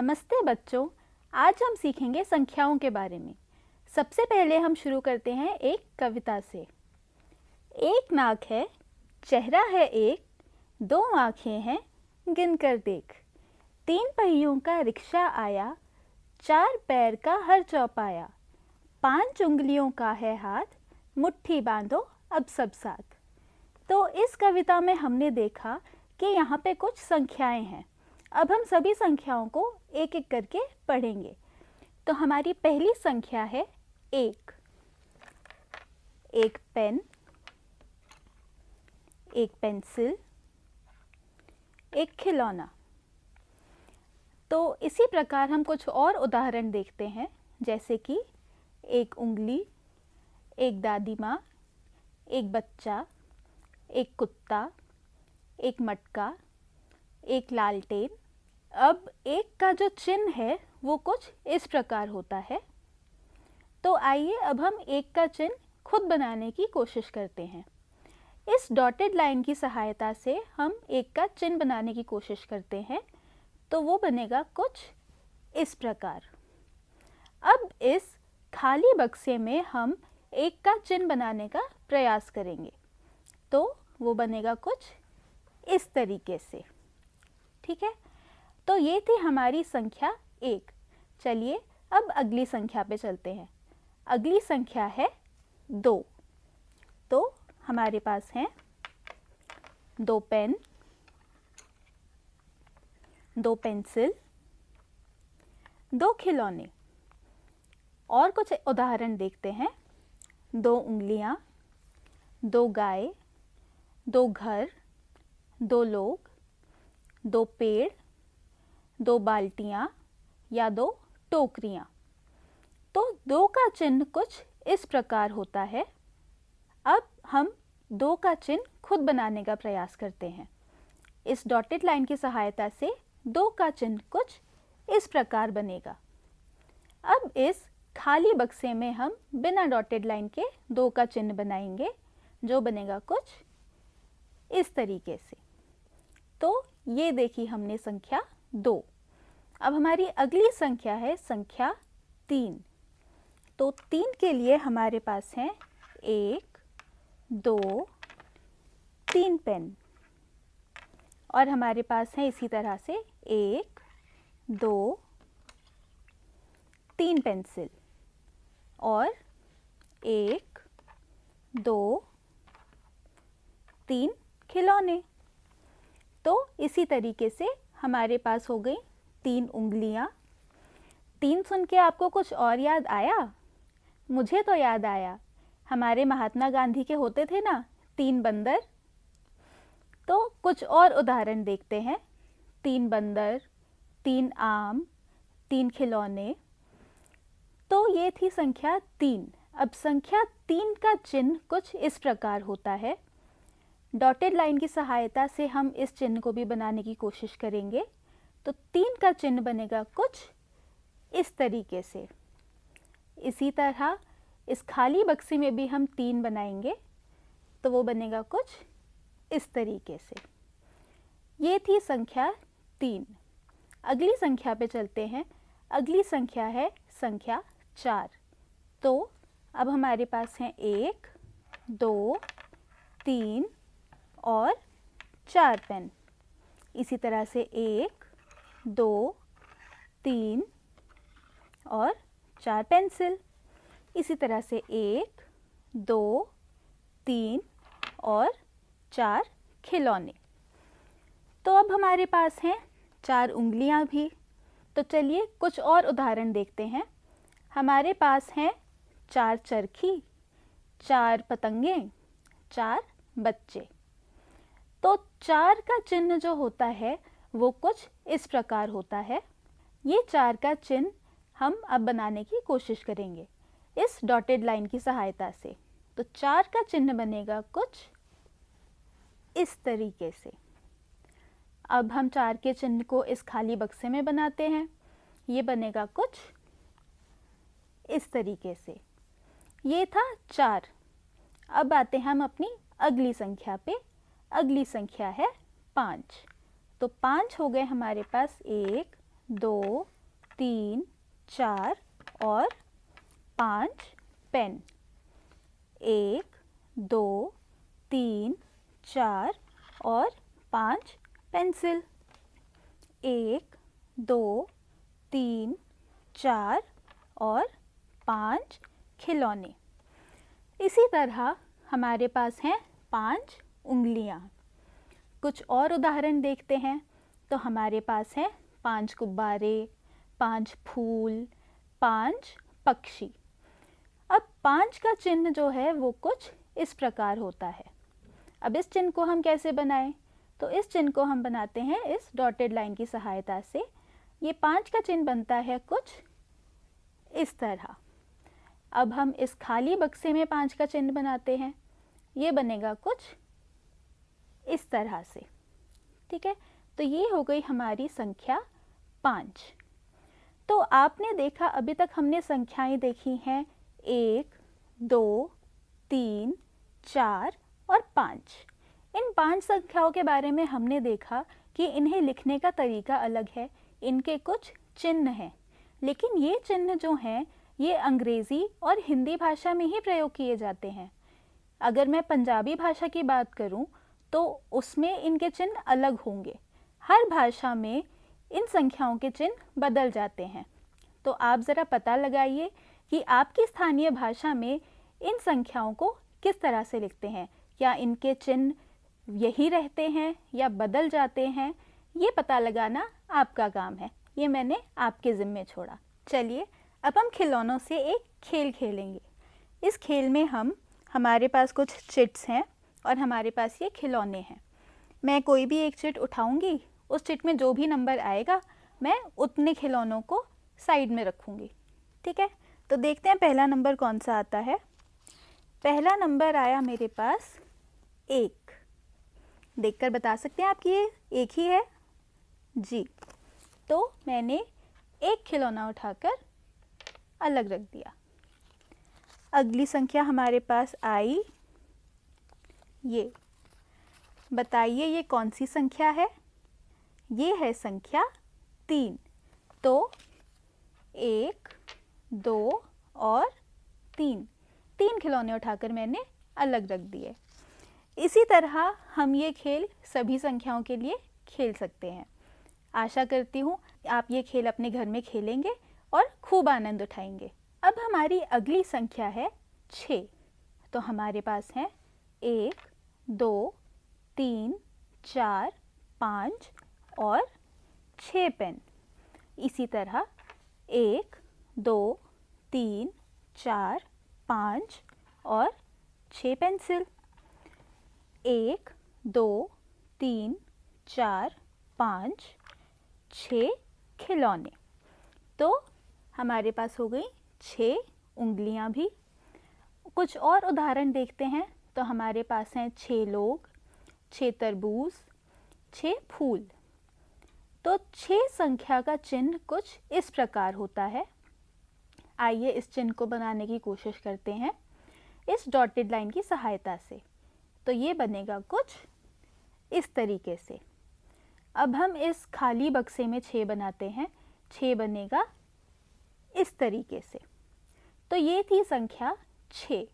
नमस्ते बच्चों, आज हम सीखेंगे संख्याओं के बारे में। सबसे पहले हम शुरू करते हैं एक कविता से। एक नाक है, चेहरा है एक, दो आँखें हैं, गिन कर देख। तीन पहियों का रिक्शा आया, चार पैर का हर चौपाया। पांच उंगलियों का है हाथ, मुट्ठी बांधो अब सब साथ। तो इस कविता में हमने देखा कि यहाँ पे कुछ संख्याएं हैं। अब हम सभी संख्याओं को एक एक करके पढ़ेंगे। तो हमारी पहली संख्या है एक। एक पेन, एक पेंसिल, एक खिलौना। तो इसी प्रकार हम कुछ और उदाहरण देखते हैं, जैसे कि एक उंगली, एक दादी माँ, एक बच्चा, एक कुत्ता, एक मटका, एक लालटेन। अब एक का जो चिन्ह है वो कुछ इस प्रकार होता है। तो आइए अब हम एक का चिन्ह खुद बनाने की कोशिश करते हैं। इस डॉटेड लाइन की सहायता से हम एक का चिन्ह बनाने की कोशिश करते हैं, तो वो बनेगा कुछ इस प्रकार। अब इस खाली बक्से में हम एक का चिन्ह बनाने का प्रयास करेंगे, तो वो बनेगा कुछ इस तरीके से। ठीक है, तो ये थी हमारी संख्या एक। चलिए अब अगली संख्या पे चलते हैं। अगली संख्या है दो। तो हमारे पास हैं दो पेन, दो पेंसिल, दो खिलौने। और कुछ उदाहरण देखते हैं। दो उंगलियां, दो गाय, दो घर, दो लोग, दो पेड़, दो बाल्टियां या दो टोकरियां। तो दो का चिन्ह कुछ इस प्रकार होता है। अब हम दो का चिन्ह खुद बनाने का प्रयास करते हैं। इस डॉटेड लाइन की सहायता से दो का चिन्ह कुछ इस प्रकार बनेगा। अब इस खाली बक्से में हम बिना डॉटेड लाइन के दो का चिन्ह बनाएंगे, जो बनेगा कुछ इस तरीके से। तो ये देखी हमने संख्या दो। अब हमारी अगली संख्या है संख्या तीन। तो तीन के लिए हमारे पास हैं एक, दो, तीन पेन। और हमारे पास है इसी तरह से एक, दो, तीन पेंसिल और एक, दो, तीन खिलौने। तो इसी तरीके से हमारे पास हो गई तीन उंगलियां। तीन सुन के आपको कुछ और याद आया? मुझे तो याद आया, हमारे महात्मा गांधी के होते थे ना तीन बंदर। तो कुछ और उदाहरण देखते हैं। तीन बंदर, तीन आम, तीन खिलौने। तो ये थी संख्या तीन। अब संख्या तीन का चिन्ह कुछ इस प्रकार होता है। डॉटेड लाइन की सहायता से हम इस चिन्ह को भी बनाने की कोशिश करेंगे। तो तीन का चिन्ह बनेगा कुछ इस तरीके से। इसी तरह इस खाली बक्से में भी हम तीन बनाएंगे, तो वो बनेगा कुछ इस तरीके से। ये थी संख्या तीन। अगली संख्या पे चलते हैं। अगली संख्या है संख्या चार। तो अब हमारे पास हैं एक, दो, तीन और चार पेन। इसी तरह से एक, दो, तीन और चार पेंसिल। इसी तरह से एक, दो, तीन और चार खिलौने। तो अब हमारे पास हैं चार उंगलियां भी। तो चलिए कुछ और उदाहरण देखते हैं। हमारे पास हैं चार चरखी, चार पतंगे, चार बच्चे। तो चार का चिन्ह जो होता है वो कुछ इस प्रकार होता है। ये चार का चिन्ह हम अब बनाने की कोशिश करेंगे इस डॉटेड लाइन की सहायता से। तो चार का चिन्ह बनेगा कुछ इस तरीके से। अब हम चार के चिन्ह को इस खाली बक्से में बनाते हैं। ये बनेगा कुछ इस तरीके से। ये था चार। अब आते हैं हम अपनी अगली संख्या पे। अगली संख्या है पाँच। तो पाँच हो गए हमारे पास एक, दो, 3, 4 और 5 पेन। 1, 2, 3, 4 और 5 पेंसिल। 1, 2, 3, 4 और 5 खिलौने। इसी तरह हमारे पास हैं 5 उंगलियां। कुछ और उदाहरण देखते हैं। तो हमारे पास हैं 5 गुब्बारे, 5 फूल, 5 पक्षी। अब 5 का चिन्ह जो है वो कुछ इस प्रकार होता है। अब इस चिन्ह को हम कैसे बनाएं? तो इस चिन्ह को हम बनाते हैं इस डॉटेड लाइन की सहायता से। ये 5 का चिन्ह बनता है कुछ इस तरह। अब हम इस खाली बक्से में 5 का चिन्ह बनाते हैं। ये बनेगा कुछ इस तरह से। ठीक है, तो ये हो गई हमारी संख्या 5। तो आपने देखा, अभी तक हमने संख्याएं देखी हैं 1, 2, 3, 4 और 5। इन 5 संख्याओं के बारे में हमने देखा कि इन्हें लिखने का तरीका अलग है, इनके कुछ चिन्ह हैं, लेकिन ये चिन्ह जो हैं ये अंग्रेज़ी और हिंदी भाषा में ही प्रयोग किए जाते हैं। अगर मैं पंजाबी भाषा की बात करूं तो उसमें इनके चिन्ह अलग होंगे। हर भाषा में इन संख्याओं के चिन्ह बदल जाते हैं। तो आप ज़रा पता लगाइए कि आपकी स्थानीय भाषा में इन संख्याओं को किस तरह से लिखते हैं। क्या इनके चिन्ह यही रहते हैं या बदल जाते हैं? ये पता लगाना आपका काम है, ये मैंने आपके ज़िम्मे छोड़ा। चलिए अब हम खिलौनों से एक खेल खेलेंगे। इस खेल में हमारे पास कुछ चिट्स हैं और हमारे पास ये खिलौने हैं। मैं कोई भी एक चिट उठाऊंगी, उस चिट में जो भी नंबर आएगा मैं उतने खिलौनों को साइड में रखूंगी। ठीक है, तो देखते हैं पहला नंबर कौन सा आता है। पहला नंबर आया मेरे पास 1। देखकर बता सकते हैं आप कि ये 1 ही है जी। तो मैंने एक खिलौना उठाकर अलग रख दिया। अगली संख्या हमारे पास आई, ये बताइए ये कौन सी संख्या है? ये है संख्या 3। तो 1, 2 और 3 खिलौने उठाकर मैंने अलग रख दिए। इसी तरह हम ये खेल सभी संख्याओं के लिए खेल सकते हैं। आशा करती हूँ आप ये खेल अपने घर में खेलेंगे और खूब आनंद उठाएंगे। अब हमारी अगली संख्या है 6। तो हमारे पास हैं 1, 2, 3, 4, 5 और 6 पेन। इसी तरह 1, 2, 3, 4, 5 और 6 पेंसिल। 1, 2, 3, 4, 5, 6 खिलौने। तो हमारे पास हो गई 6 उंगलियां भी। कुछ और उदाहरण देखते हैं। तो हमारे पास हैं 6 लोग, 6 तरबूज, 6 फूल। तो 6 संख्या का चिन्ह कुछ इस प्रकार होता है। आइए इस चिन्ह को बनाने की कोशिश करते हैं इस डॉटेड लाइन की सहायता से। तो ये बनेगा कुछ इस तरीके से। अब हम इस खाली बक्से में 6 बनाते हैं। 6 बनेगा इस तरीके से। तो ये थी संख्या 6।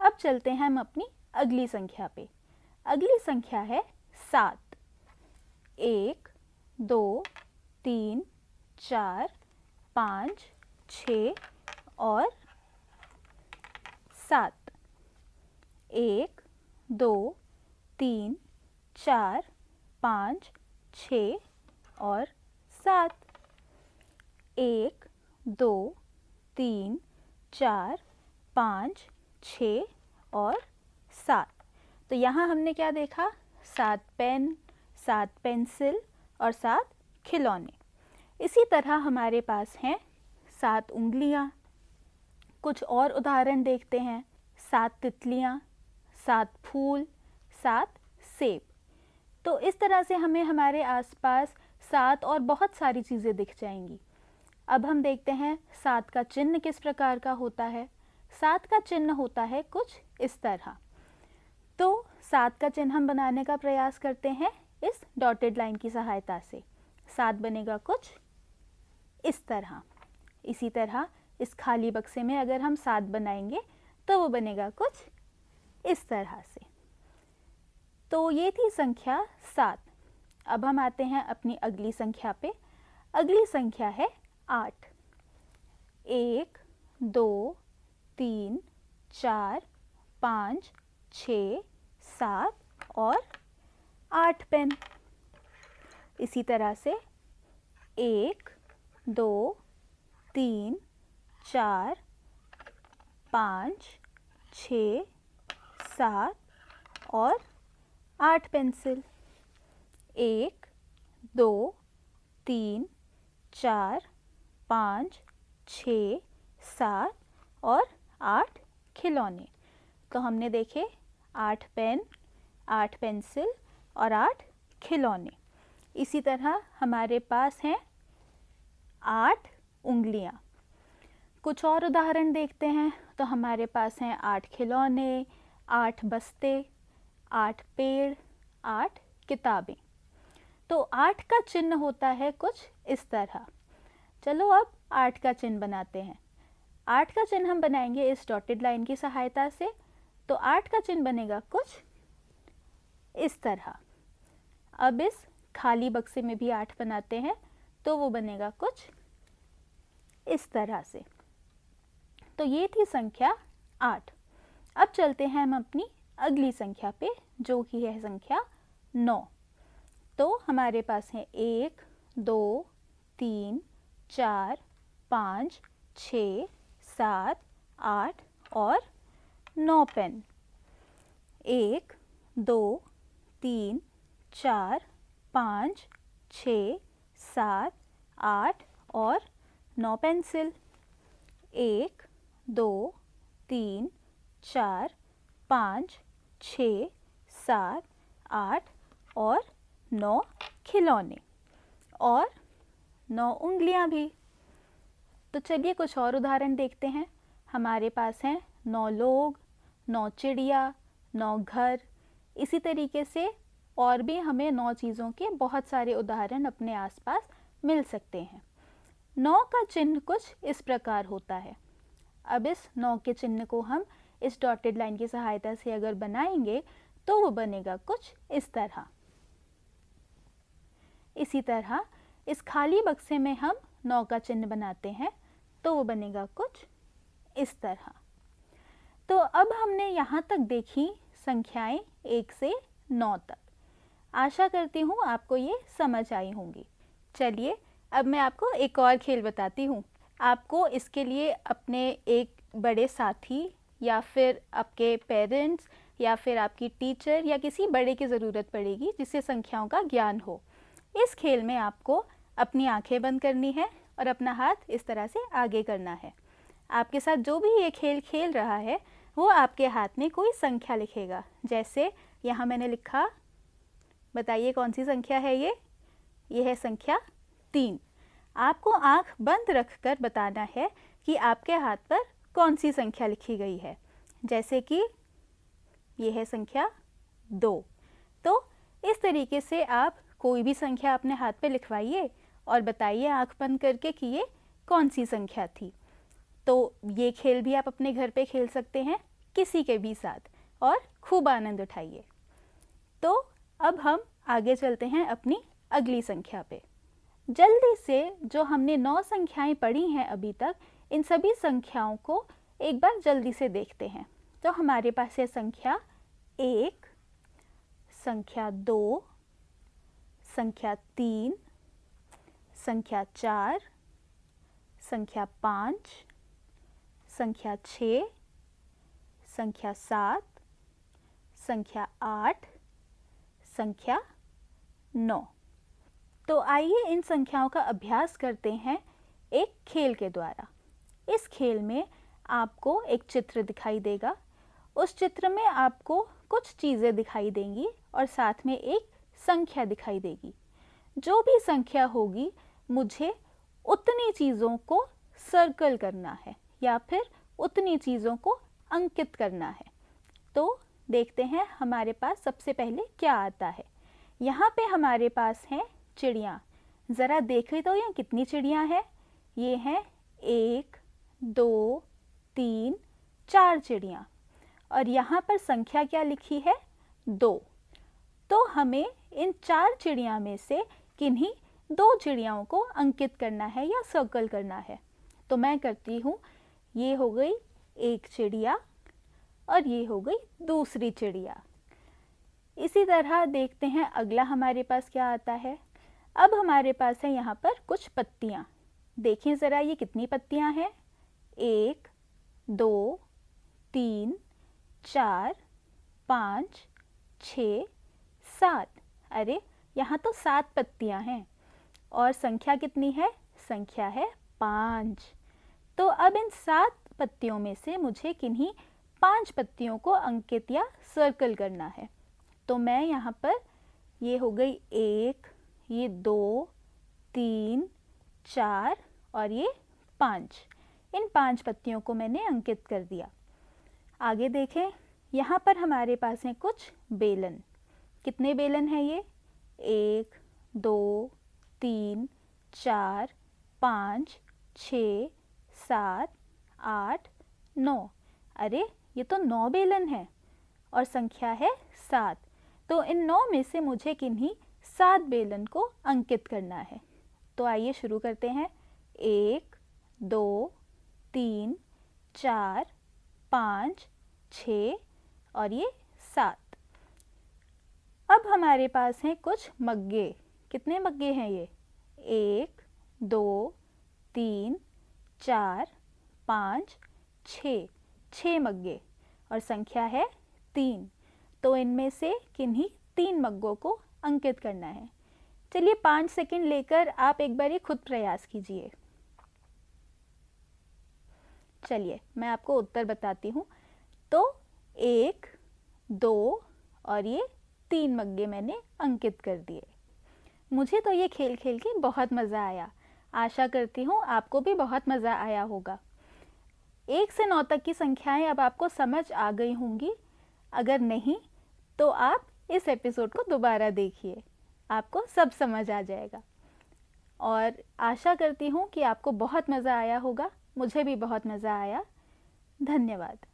अब चलते हैं हम अपनी अगली संख्या पे। अगली संख्या है 7। 1, 2, 3, 4, 5, 6 और 7। 1, 2, 3, 4, 5, 6 और 7। 1, 2, 3, 4, 5, 6 और 7। तो यहाँ हमने क्या देखा? 7 पेन, 7 पेंसिल और 7 खिलौने। इसी तरह हमारे पास हैं 7 उंगलियाँ। कुछ और उदाहरण देखते हैं। 7 तितलियाँ, 7 फूल, 7 सेब। तो इस तरह से हमें हमारे आसपास 7 और बहुत सारी चीज़ें दिख जाएंगी। अब हम देखते हैं 7 का चिन्ह किस प्रकार का होता है। 7 का चिन्ह होता है कुछ इस तरह। तो 7 का चिन्ह हम बनाने का प्रयास करते हैं इस डॉटेड लाइन की सहायता से। 7 बनेगा कुछ इस तरह। इसी तरह इस खाली बक्से में अगर हम 7 बनाएंगे तो वो बनेगा कुछ इस तरह से। तो ये थी संख्या 7। अब हम आते हैं अपनी अगली संख्या पे। अगली संख्या है 8। 1 2 3 4 5 6 7 और 8 पेन। इसी तरह से 1 2 3 4 5 6 7 और 8 पेंसिल। 1 2 3 4 5 6 7 और 8 खिलौने। तो हमने देखे 8 पेन, 8 पेंसिल और 8 खिलौने। इसी तरह हमारे पास हैं 8 उंगलियां। कुछ और उदाहरण देखते हैं। तो हमारे पास हैं 8 खिलौने, 8 बस्ते, 8 पेड़, 8 किताबें। तो 8 का चिन्ह होता है कुछ इस तरह। चलो अब 8 का चिन्ह बनाते हैं। 8 का चिन्ह हम बनाएंगे इस डॉटेड लाइन की सहायता से। तो 8 का चिन्ह बनेगा कुछ इस तरह। अब इस खाली बक्से में भी 8 बनाते हैं तो वो बनेगा कुछ इस तरह से। तो ये थी संख्या 8। अब चलते हैं हम अपनी अगली संख्या पे, जो कि है संख्या 9। तो हमारे पास है 1 2 3 4 5 6 7 8 और 9 पेन। 1 2 3 4 5 6 7 8 और 9 पेंसिल। 1 2 3 4 5 6 7 8 और 9 खिलौने और 9 उंगलियां भी। तो चलिए कुछ और उदाहरण देखते हैं। हमारे पास हैं 9 लोग, 9 चिड़िया, 9 घर। इसी तरीके से और भी हमें 9 चीज़ों के बहुत सारे उदाहरण अपने आसपास मिल सकते हैं। 9 का चिन्ह कुछ इस प्रकार होता है। अब इस 9 के चिन्ह को हम इस डॉटेड लाइन की सहायता से अगर बनाएंगे तो वो बनेगा कुछ इस तरह। इसी तरह इस खाली बक्से में हम 9 का चिन्ह बनाते हैं तो वो बनेगा कुछ इस तरह। तो अब हमने यहाँ तक देखी संख्याएं 1 से 9 तक। आशा करती हूँ आपको ये समझ आई होंगी। चलिए अब मैं आपको एक और खेल बताती हूँ। आपको इसके लिए अपने एक बड़े साथी या फिर आपके पेरेंट्स या फिर आपकी टीचर या किसी बड़े की ज़रूरत पड़ेगी जिससे संख्याओं का ज्ञान हो। इस खेल में आपको अपनी आंखें बंद करनी है और अपना हाथ इस तरह से आगे करना है। आपके साथ जो भी ये खेल खेल रहा है वो आपके हाथ में कोई संख्या लिखेगा। जैसे यहाँ मैंने लिखा, बताइए कौन सी संख्या है ये है संख्या 3। आपको आंख बंद रखकर बताना है कि आपके हाथ पर कौन सी संख्या लिखी गई है। जैसे कि ये है संख्या 2। तो इस तरीके से आप कोई भी संख्या अपने हाथ पे लिखवाइए और बताइए आंख बंद करके कि ये कौन सी संख्या थी। तो ये खेल भी आप अपने घर पे खेल सकते हैं किसी के भी साथ और खूब आनंद उठाइए। तो अब हम आगे चलते हैं अपनी अगली संख्या पे। जल्दी से जो हमने 9 संख्याएं पढ़ी हैं अभी तक, इन सभी संख्याओं को एक बार जल्दी से देखते हैं। तो हमारे पास है संख्या 1, संख्या 2, संख्या 3, संख्या 4, संख्या 5, संख्या 6, संख्या 7, संख्या 8, संख्या 9। तो आइए इन संख्याओं का अभ्यास करते हैं एक खेल के द्वारा। इस खेल में आपको एक चित्र दिखाई देगा। उस चित्र में आपको कुछ चीज़ें दिखाई देंगी और साथ में एक संख्या दिखाई देगी। जो भी संख्या होगी मुझे उतनी चीज़ों को सर्कल करना है या फिर उतनी चीज़ों को अंकित करना है। तो देखते हैं हमारे पास सबसे पहले क्या आता है। यहाँ पे हमारे पास हैं चिड़ियाँ। ज़रा देख ली तो ये कितनी चिड़ियाँ हैं। ये हैं 1, 2, 3, 4 चिड़ियाँ और यहाँ पर संख्या क्या लिखी है 2। तो हमें इन 4 चिड़िया में से किन्हीं 2 चिड़ियाओं को अंकित करना है या सर्कल करना है। तो मैं करती हूँ, ये हो गई एक चिड़िया और ये हो गई दूसरी चिड़िया। इसी तरह देखते हैं अगला हमारे पास क्या आता है। अब हमारे पास है यहाँ पर कुछ पत्तियाँ। देखें ज़रा ये कितनी पत्तियाँ हैं, 1, 2, 3, 4, 5, 6, 7। अरे यहाँ तो 7 पत्तियाँ हैं और संख्या कितनी है, संख्या है 5। तो अब इन 7 पत्तियों में से मुझे किन्हीं 5 पत्तियों को अंकित या सर्कल करना है। तो मैं यहाँ पर, ये हो गई 1, ये 2, 3, 4 और ये 5। इन 5 पत्तियों को मैंने अंकित कर दिया। आगे देखें, यहाँ पर हमारे पास हैं कुछ बेलन। कितने बेलन हैं ये, 1, 2, 3, 4, 5, 6, 7, 8, 9। अरे ये तो 9 बेलन है और संख्या है 7। तो इन 9 में से मुझे किन्हीं 7 बेलन को अंकित करना है। तो आइए शुरू करते हैं। 1, 2, 3, 4, 5, 6 और ये 7। अब हमारे पास हैं कुछ मग्गे। कितने मग्गे हैं ये, 1, 2, 3, 4, 5, 6 मग्गे और संख्या है 3। तो इनमें से किन्हीं 3 मग्गों को अंकित करना है। चलिए 5 सेकंड लेकर आप एक बार ये खुद प्रयास कीजिए। चलिए मैं आपको उत्तर बताती हूँ। तो 1, 2 और ये 3 मग्गे मैंने अंकित कर दिए। मुझे तो ये खेल खेल के बहुत मज़ा आया। आशा करती हूँ आपको भी बहुत मज़ा आया होगा। 1 से 9 तक की संख्याएं अब आपको समझ आ गई होंगी। अगर नहीं तो आप इस एपिसोड को दोबारा देखिए, आपको सब समझ आ जाएगा। और आशा करती हूँ कि आपको बहुत मज़ा आया होगा। मुझे भी बहुत मज़ा आया। धन्यवाद।